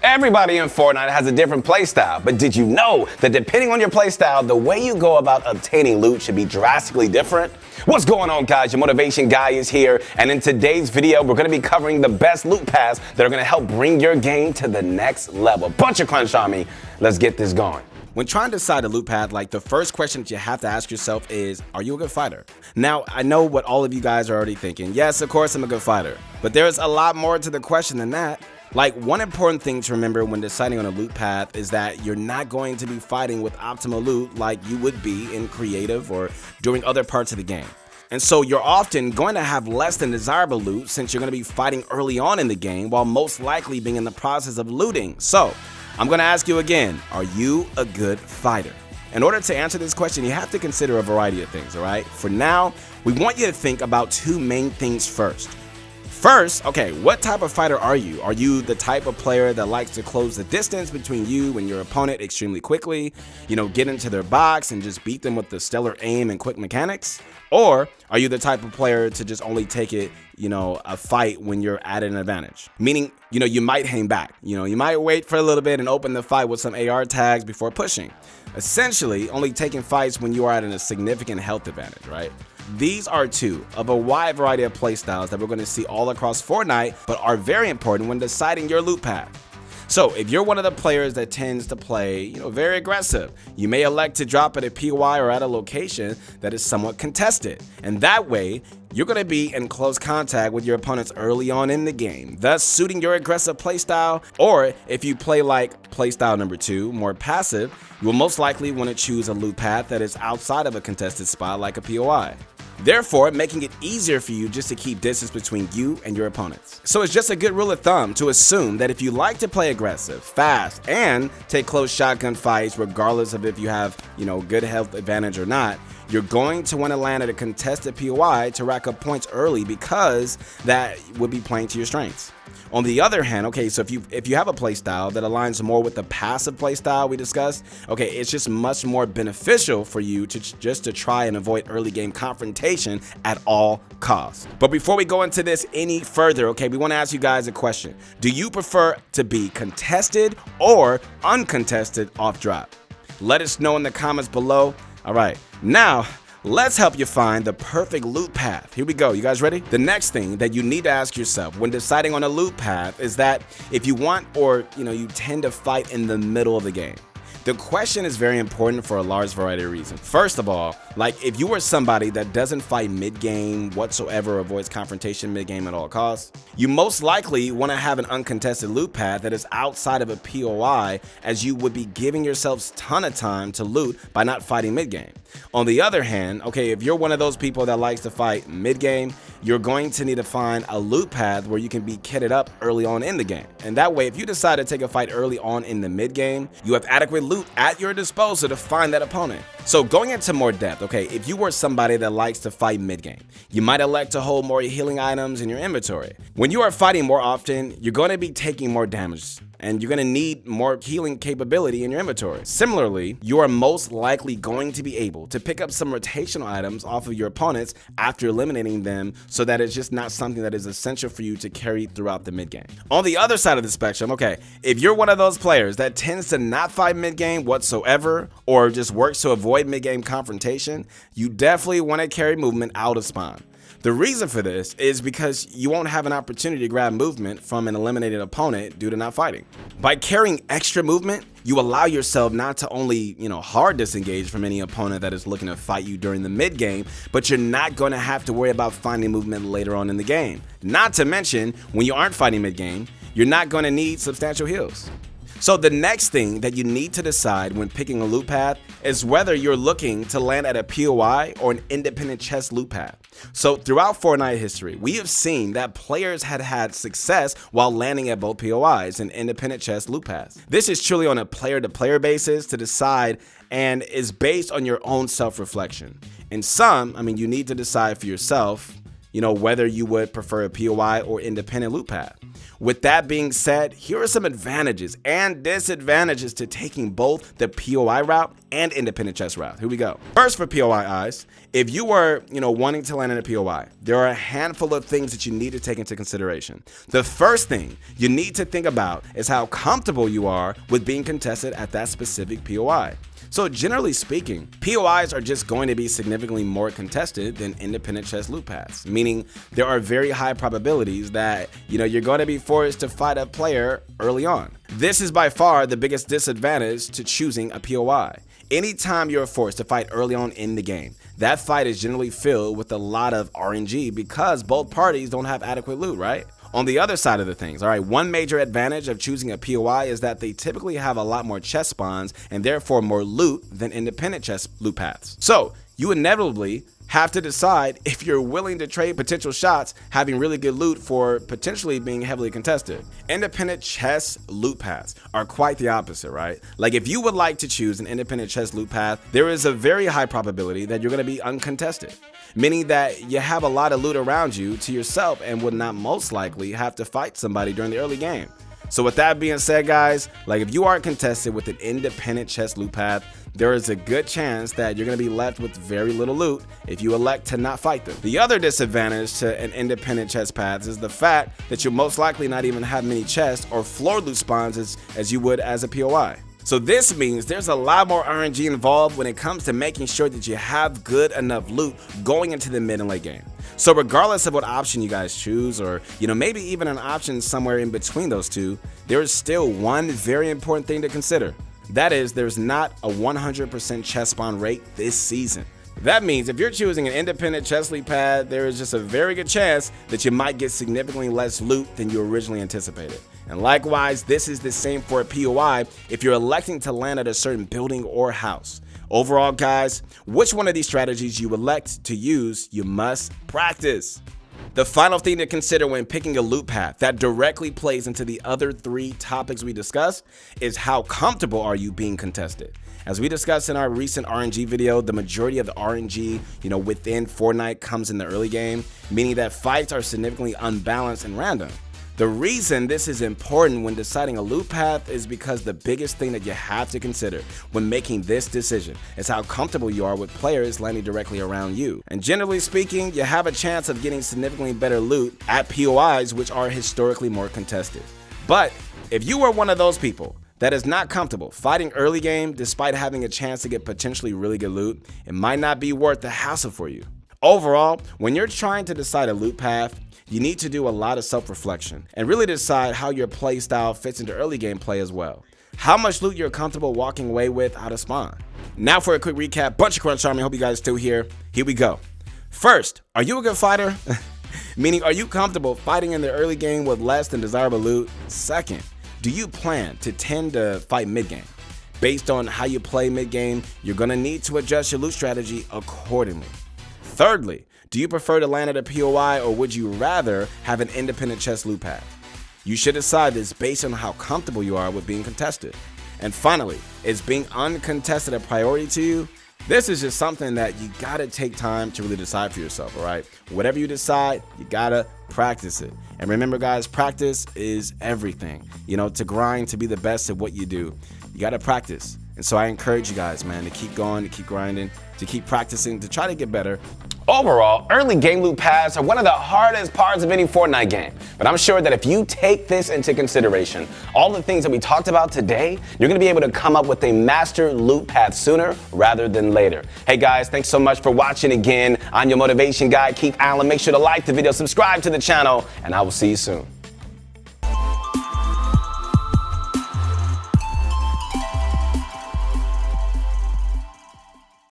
Everybody in Fortnite has a different playstyle, but did you know that depending on your playstyle, the way you go about obtaining loot should be drastically different? What's going on, guys? Your motivation guy is here, and in today's video, we're going to be covering the best loot paths that are going to help bring your game to the next level. Bunch of crunch on me. Let's get this going. When trying to decide a loot path, the first question that you have to ask yourself is, are you a good fighter? Now, I know what all of you guys are already thinking. Yes, of course I'm a good fighter. But there's a lot more to the question than that. One important thing to remember when deciding on a loot path is that you're not going to be fighting with optimal loot like you would be in creative or during other parts of the game. And so you're often going to have less than desirable loot since you're going to be fighting early on in the game while most likely being in the process of looting. So I'm going to ask you again, are you a good fighter? In order to answer this question, you have to consider a variety of things, all right? For now, we want you to think about two main things first. First, okay, what type of fighter are you? Are you the type of player that likes to close the distance between you and your opponent extremely quickly? Get into their box and just beat them with the stellar aim and quick mechanics? Or are you the type of player to just only take it, a fight when you're at an advantage? Meaning, you might hang back. You might wait for a little bit and open the fight with some AR tags before pushing. Essentially, only taking fights when you are at a significant health advantage, right? These are two of a wide variety of playstyles that we're going to see all across Fortnite, but are very important when deciding your loot path. So if you're one of the players that tends to play, very aggressive, you may elect to drop at a POI or at a location that is somewhat contested. And that way, you're going to be in close contact with your opponents early on in the game, thus suiting your aggressive playstyle. Or if you play like playstyle number 2, more passive, you will most likely want to choose a loot path that is outside of a contested spot like a POI. Therefore, making it easier for you just to keep distance between you and your opponents. So it's just a good rule of thumb to assume that if you like to play aggressive, fast, and take close shotgun fights, regardless of if you have, good health advantage or not, you're going to want to land at a contested POI to rack up points early because that would be playing to your strengths. On the other hand, okay, so if you have a playstyle that aligns more with the passive playstyle we discussed, okay, it's just much more beneficial for you to try and avoid early game confrontation at all costs. But before we go into this any further, okay, we want to ask you guys a question. Do you prefer to be contested or uncontested off drop? Let us know in the comments below. All right, now let's help you find the perfect loot path. Here we go. You guys ready? The next thing that you need to ask yourself when deciding on a loot path is that if you want or you tend to fight in the middle of the game. The question is very important for a large variety of reasons. First of all, if you are somebody that doesn't fight mid-game whatsoever, avoids confrontation mid-game at all costs, you most likely want to have an uncontested loot path that is outside of a POI, as you would be giving yourselves a ton of time to loot by not fighting mid-game. On the other hand, okay, if you're one of those people that likes to fight mid-game, you're going to need to find a loot path where you can be kitted up early on in the game. And that way, if you decide to take a fight early on in the mid-game, you have adequate loot at your disposal to find that opponent. So going into more depth, okay, if you were somebody that likes to fight mid-game, you might elect to hold more healing items in your inventory. When you are fighting more often, you're going to be taking more damage, and you're going to need more healing capability in your inventory. Similarly, you are most likely going to be able to pick up some rotational items off of your opponents after eliminating them, so that it's just not something that is essential for you to carry throughout the mid-game. On the other side of the spectrum, okay, if you're one of those players that tends to not fight mid-game whatsoever, or just works to avoid mid-game confrontation, you definitely want to carry movement out of spawn. The reason for this is because you won't have an opportunity to grab movement from an eliminated opponent due to not fighting. By carrying extra movement, you allow yourself not to only, hard disengage from any opponent that is looking to fight you during the mid game, but you're not going to have to worry about finding movement later on in the game. Not to mention, when you aren't fighting mid game, you're not going to need substantial heals. So the next thing that you need to decide when picking a loot path is whether you're looking to land at a POI or an independent chest loot path. So throughout Fortnite history, we have seen that players had success while landing at both POIs and independent chest loot paths. This is truly on a player-to-player basis to decide, and is based on your own self-reflection. In some, you need to decide for yourself, whether you would prefer a POI or independent loot path. With that being said, here are some advantages and disadvantages to taking both the POI route and independent chest route. Here we go. First, for POI eyes, if you are, wanting to land in a POI, there are a handful of things that you need to take into consideration. The first thing you need to think about is how comfortable you are with being contested at that specific POI. So generally speaking, POIs are just going to be significantly more contested than independent chest loot paths, meaning there are very high probabilities that, you're going to be forced to fight a player early on. This is by far the biggest disadvantage to choosing a POI. Anytime you're forced to fight early on in the game, that fight is generally filled with a lot of RNG because both parties don't have adequate loot, right? On the other side of the things, all right, one major advantage of choosing a POI is that they typically have a lot more chest spawns and therefore more loot than independent chest loot paths. So you inevitably have to decide if you're willing to trade potential shots having really good loot for potentially being heavily contested. Independent chest loot paths are quite the opposite, right? Like if you would like to choose an independent chest loot path, there is a very high probability that you're going to be uncontested, meaning that you have a lot of loot around you to yourself and would not most likely have to fight somebody during the early game. So with that being said, guys, like if you are contested with an independent chest loot path, there is a good chance that you're going to be left with very little loot if you elect to not fight them. The other disadvantage to an independent chest path is the fact that you'll most likely not even have many chests or floor loot spawns as you would as a POI. So this means there's a lot more RNG involved when it comes to making sure that you have good enough loot going into the mid and late game. So regardless of what option you guys choose, or maybe even an option somewhere in between those two, there is still one very important thing to consider. That is, there's not a 100% chest spawn rate this season. That means if you're choosing an independent chest loot path, there is just a very good chance that you might get significantly less loot than you originally anticipated. And likewise, this is the same for a POI if you're electing to land at a certain building or house. Overall, guys, which one of these strategies you elect to use, you must practice. The final thing to consider when picking a loot path that directly plays into the other three topics we discussed is how comfortable are you being contested. As we discussed in our recent RNG video, the majority of the RNG, within Fortnite comes in the early game, meaning that fights are significantly unbalanced and random. The reason this is important when deciding a loot path is because the biggest thing that you have to consider when making this decision is how comfortable you are with players landing directly around you. And generally speaking, you have a chance of getting significantly better loot at POIs, which are historically more contested. But if you are one of those people that is not comfortable fighting early game despite having a chance to get potentially really good loot, it might not be worth the hassle for you. Overall, when you're trying to decide a loot path, you need to do a lot of self-reflection and really decide how your play style fits into early game play as well. How much loot you're comfortable walking away with out of spawn. Now for a quick recap, bunch of Crunch Army, hope you guys are still here. Here we go. First, are you a good fighter? Meaning, are you comfortable fighting in the early game with less than desirable loot? Second, do you plan to tend to fight mid-game? Based on how you play mid-game, you're gonna need to adjust your loot strategy accordingly. Thirdly, do you prefer to land at a POI or would you rather have an independent chest loot path? You should decide this based on how comfortable you are with being contested. And finally, is being uncontested a priority to you? This is just something that you gotta take time to really decide for yourself, all right? Whatever you decide, you gotta practice it. And remember, guys, practice is everything. To grind, to be the best at what you do, you gotta practice. And so I encourage you guys, man, to keep going, to keep grinding, to keep practicing, to try to get better. Overall, early game loot paths are one of the hardest parts of any Fortnite game. But I'm sure that if you take this into consideration, all the things that we talked about today, you're gonna be able to come up with a master loot path sooner rather than later. Hey guys, thanks so much for watching again. I'm your motivation guy, Keith Allen. Make sure to like the video, subscribe to the channel, and I will see you soon.